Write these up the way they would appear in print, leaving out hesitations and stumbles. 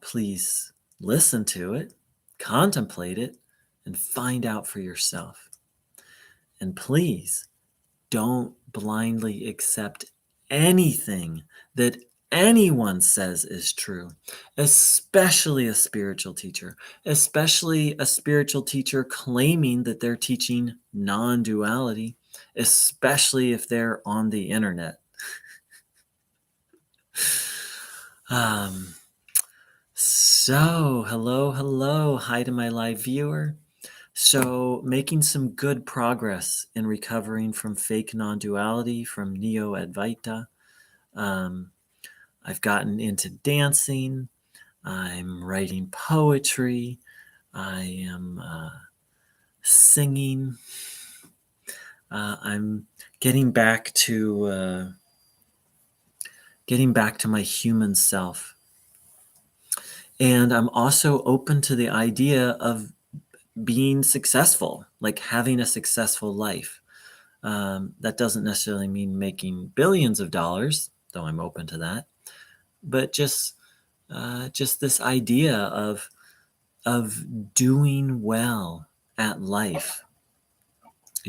please listen to it, contemplate it, and find out for yourself. And please don't blindly accept anything that anyone says is true, especially a spiritual teacher, especially a spiritual teacher claiming that they're teaching non-duality, especially if they're on the internet. So, hello. Hi to my live viewer. So, making some good progress in recovering from fake non-duality from Neo-Advaita. I've gotten into dancing. I'm writing poetry. I am singing. I'm getting back to my human self. And I'm also open to the idea of being successful, like having a successful life. That doesn't necessarily mean making billions of dollars, though I'm open to that. But just this idea of doing well at life,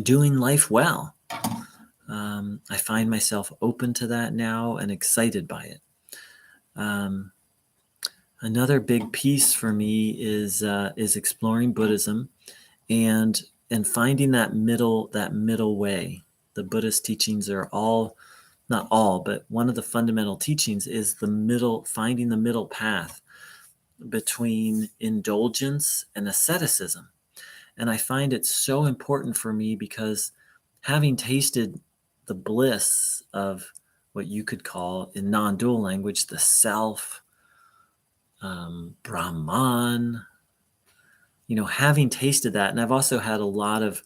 doing life well. I find myself open to that now and excited by it. Another big piece for me is exploring Buddhism and finding that middle way. The Buddhist teachings are all, not all, but one of the fundamental teachings is finding the middle path between indulgence and asceticism. And I find it so important for me because having tasted the bliss of what you could call in non-dual language, the self, Brahman, having tasted that, and I've also had a lot of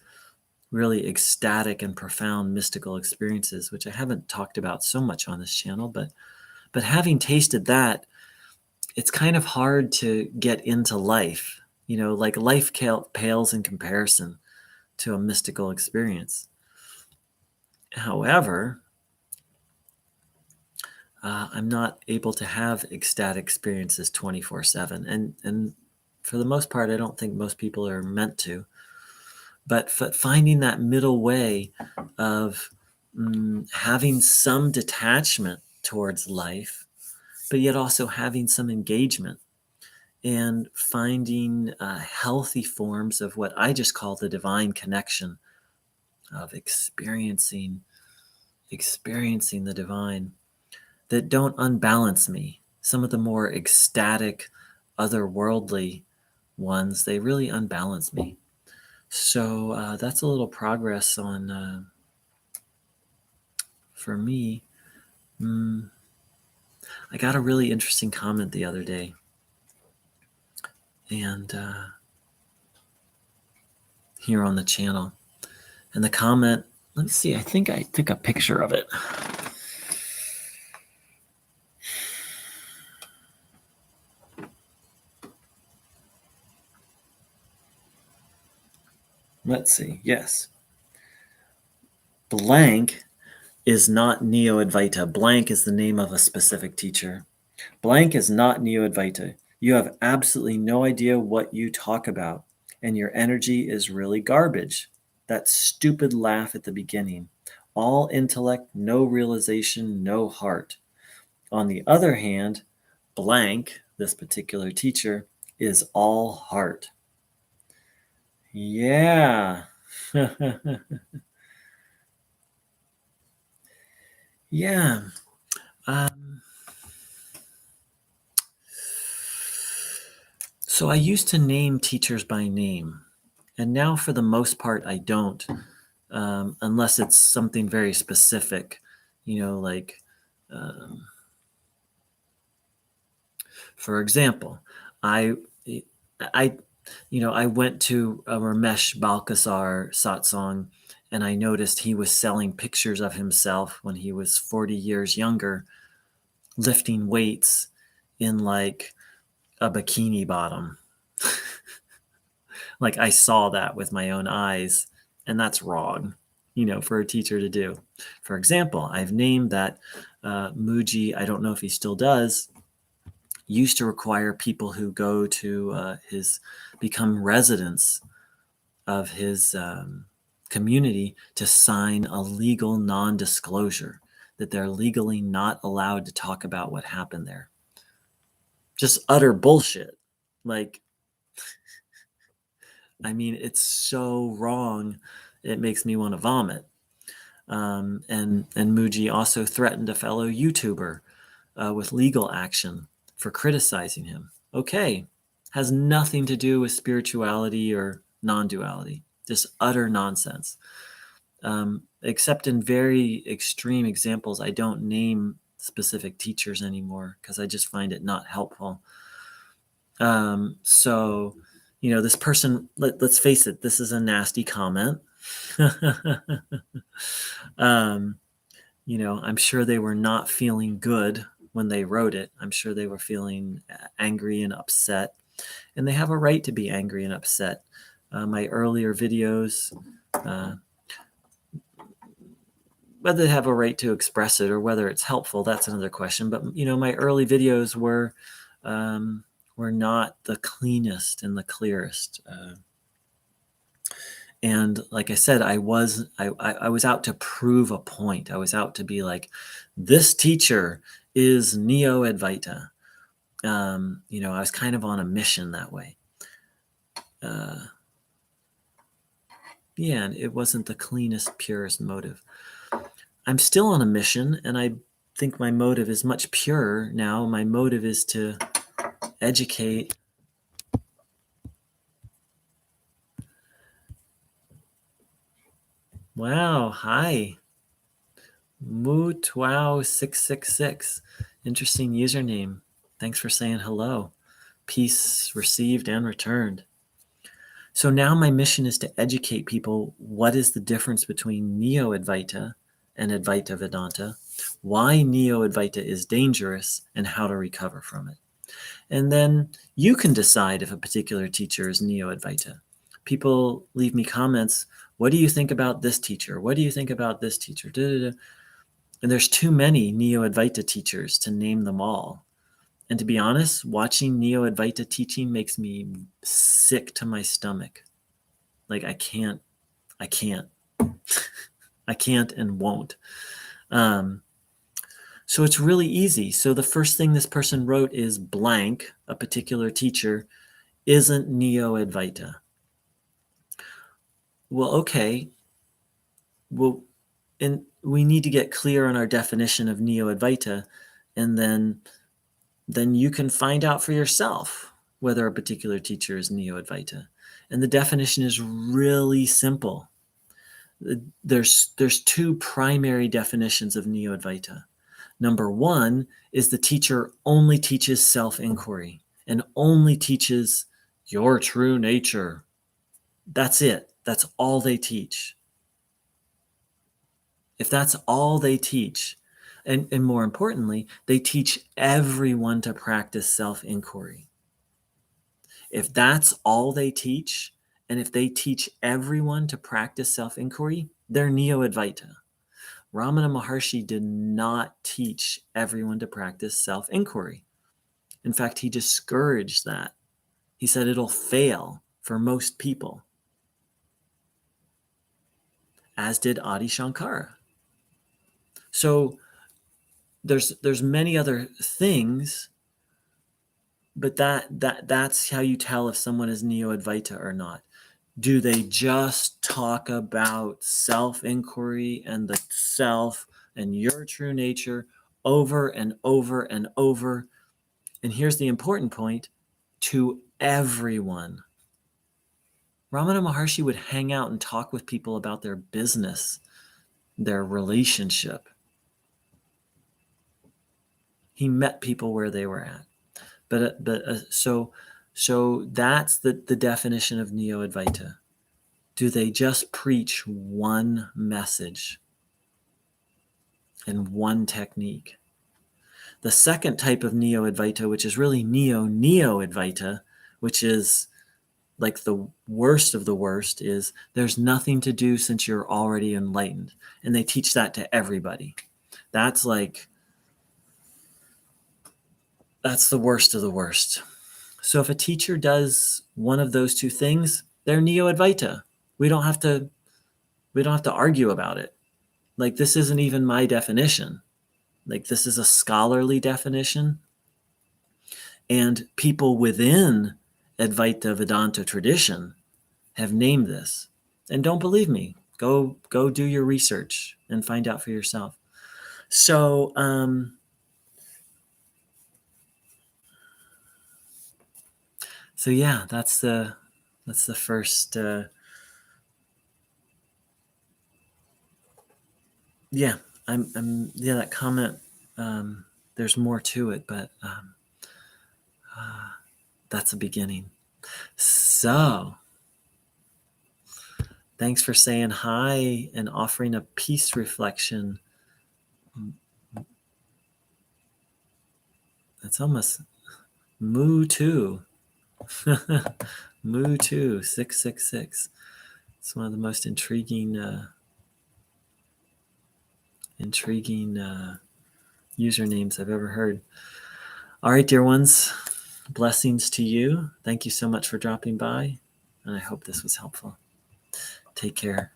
really ecstatic and profound mystical experiences, which I haven't talked about so much on this channel, but having tasted that, it's kind of hard to get into life. Like life pales in comparison to a mystical experience. However, I'm not able to have ecstatic experiences 24/7. And for the most part, I don't think most people are meant to. But finding that middle way of having some detachment towards life, but yet also having some engagement, and finding healthy forms of what I just call the divine connection, of experiencing the divine, that don't unbalance me. Some of the more ecstatic, otherworldly ones, they really unbalance me. So that's a little progress on, for me. I got a really interesting comment the other day. And here on the channel. And the comment, let's see, I think I took a picture of it. Let's see, yes. Blank is not Neo-Advaita. Blank is the name of a specific teacher. Blank is not Neo-Advaita. You have absolutely no idea what you talk about, and your energy is really garbage. That stupid laugh at the beginning. All intellect, no realization, no heart. On the other hand, Blank, this particular teacher, is all heart. Yeah. Yeah. So I used to name teachers by name, and now for the most part I don't, unless it's something very specific, like, for example, I went to a Ramesh Balkasar satsang, and I noticed he was selling pictures of himself when he was 40 years younger, lifting weights in like a bikini bottom. Like I saw that with my own eyes, and that's wrong, for a teacher to do. For example, I've named that Muji, I don't know if he still does, used to require people who go to become residents of his community to sign a legal non-disclosure, that they're legally not allowed to talk about what happened there. Just utter bullshit. Like, I mean, it's so wrong. It makes me want to vomit. And Muji also threatened a fellow YouTuber with legal action for criticizing him. Okay, has nothing to do with spirituality or non-duality. Just utter nonsense. Except in very extreme examples, I don't name specific teachers anymore because I just find it not helpful. So, this person, let's face it, this is a nasty comment. I'm sure they were not feeling good when they wrote it. I'm sure they were feeling angry and upset, and they have a right to be angry and upset. My earlier videos, whether they have a right to express it or whether it's helpful, that's another question. But, my early videos were not the cleanest and the clearest. And like I said, I was out to prove a point. I was out to be like, this teacher is Neo-Advaita. I was kind of on a mission that way. And it wasn't the cleanest, purest motive. I'm still on a mission, and I think my motive is much purer now. My motive is to educate. Wow, hi. Mootwow666. Interesting username. Thanks for saying hello. Peace received and returned. So now my mission is to educate people what is the difference between Neo-Advaita and Advaita Vedanta, why Neo-Advaita is dangerous, and how to recover from it. And then you can decide if a particular teacher is Neo-Advaita. People leave me comments, what do you think about this teacher? What do you think about this teacher? Da-da-da. And there's too many Neo-Advaita teachers to name them all. And to be honest, watching Neo-Advaita teaching makes me sick to my stomach. Like I can't and won't. So it's really easy. So the first thing this person wrote is blank, a particular teacher, isn't Neo-Advaita. Well, okay. Well, and we need to get clear on our definition of Neo-Advaita, and then you can find out for yourself whether a particular teacher is Neo-Advaita. And the definition is really simple. There's two primary definitions of Neo-Advaita. Number one is the teacher only teaches self-inquiry and only teaches your true nature. That's it. That's all they teach. If that's all they teach, and more importantly, they teach everyone to practice self-inquiry. If that's all they teach, and if they teach everyone to practice self-inquiry, they're Neo-Advaita. Ramana Maharshi did not teach everyone to practice self-inquiry. In fact, he discouraged that. He said it'll fail for most people, as did Adi Shankara. So there's many other things, but that's how you tell if someone is Neo-Advaita or not. Do they just talk about self-inquiry and the self and your true nature over and over and over? And here's the important point, to everyone. Ramana Maharshi would hang out and talk with people about their business, their relationship. He met people where they were at. So that's the definition of Neo-Advaita. Do they just preach one message and one technique? The second type of Neo-Advaita, which is really Neo-Advaita, which is like the worst of the worst, is there's nothing to do since you're already enlightened. And they teach that to everybody. That's like That's the worst of the worst. So if a teacher does one of those two things, they're Neo-Advaita. We don't have to argue about it. Like, this isn't even my definition. Like, this is a scholarly definition. And people within Advaita Vedanta tradition have named this. And don't believe me. Go do your research and find out for yourself. So yeah, that's the first yeah, I'm yeah, that comment, there's more to it, but that's a beginning. So thanks for saying hi and offering a peace reflection. That's almost Moo 2. Moo 2, 666. It's one of the most intriguing usernames I've ever heard. All right, dear ones, blessings to you. Thank you so much for dropping by, and I hope this was helpful. Take care.